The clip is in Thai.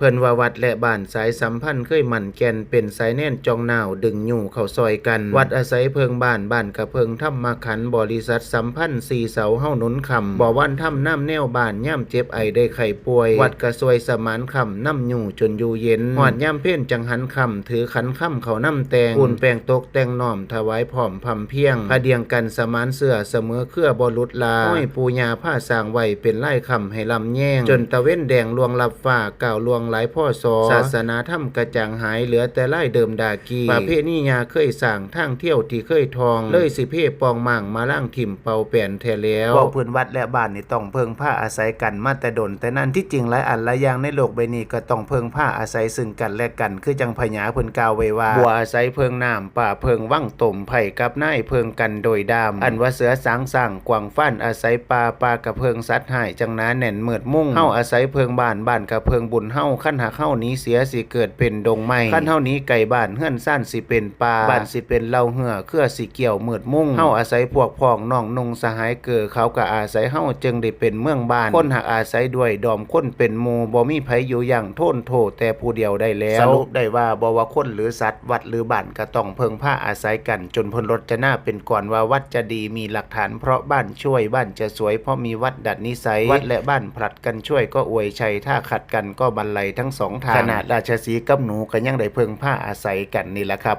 พิ่นว่าวัดและบ้านสายสัมพันธ์เคยมั่นแก่นเป็นสายแน่นจองนาวดึงอยู่เข้าซอยกันวัดอาศัยเพิงบ้านกะเพิงธรรมขันธ์บริษัทสัมพันธ์4เสาเฮาหนุนคำบ่วันทำน้ำแนวบ้านย่ำเจ็บไอได้ไข้ป่วยวัดกะซวยสมานคำน้ำอยู่จนอยู่เย็นหอดย่ำเพ่นจังหันคำถือขันคำเขาน้ำแตงปูนแป้งตกแต่งน้อมถวายพร้อมพำเพียงพระเดียงกันสมานเสื้อเสมอเครือบ่หลุดลาห้อยปูญาผ้าสร้างไว้เป็นไล่คำให้ลำแย่งจนตะเว้นแดงลวงลับฟ้าก่าวลวงหลายพ่อสอศาสนาธรรมกระจ่างหายเหลือแต่ไล่เดิมดากีประเพณียาเคยสั่งทางเที่ยวที่เคยทองเลยสิเพ่ปองมั่งมาล่างถิ่มเป่าแป่นแท้แล้วว่าพื้นวัดและบ้านนี่ต้องเพิงผ้าอาศัยกันมาแต่ดนแต่นั้นที่จริงหลายอันหลายอย่างในโลกใบนี้ก็ต้องเพิงผ้าอาศัยซึ่งกันและกันคือจังพญาเพิ่นกล่าวไว้ว่าบัวอาศัยเพิงน้ำป่าเพิงวังต่มไผ่กับนายเพิงกันโดยดามอันว่าเสือสางสั่งกวางฟันอาศัยป่ากะเพิงสัตว์หายจังนาแน่นเมิดมุ่งเฮาอาศัยเพิงบ้านกะเพิงบุญเฮาคันหากเฮานี้เสียสิเกิดเป็นดงไม้คันเฮานี้ไก่บ้านเฮือนซ่านสิเป็นป่าบ้านสิเป็นเล่าเหือเครือสิเกี่ยวเมิดมุ่งเฮาอาศัยพวกพ้องน้องนุ่งสหายเกิดเขาก็อาศัยเฮาจึงได้เป็นเมืองบ้านคนหากอาศัยด้วยดอมคนเป็นหมู่บ่มีไผอยู่อย่างโทนโทแต่ผู้เดียวได้แล้วสรุปได้ว่าบ่ว่าคนหรือสัตว์วัดหรือบ้านก็ต้องเพิงผ้าอาศัยกันจนเพิ่นรจนาเป็นก่อนว่าวัดจะดีมีหลักฐานเพราะบ้านช่วยบ้านจะสวยเพราะมีวัดดัดนิสัยวัดและบ้านผลัดกันช่วยก็อวยชัยถ้าขัดกันก็บรรลัยทั้งสองทางขนาดราชสีห์กับหนูก็ยังได้เพิงผ้าอาศัยกันนี่แหละครับ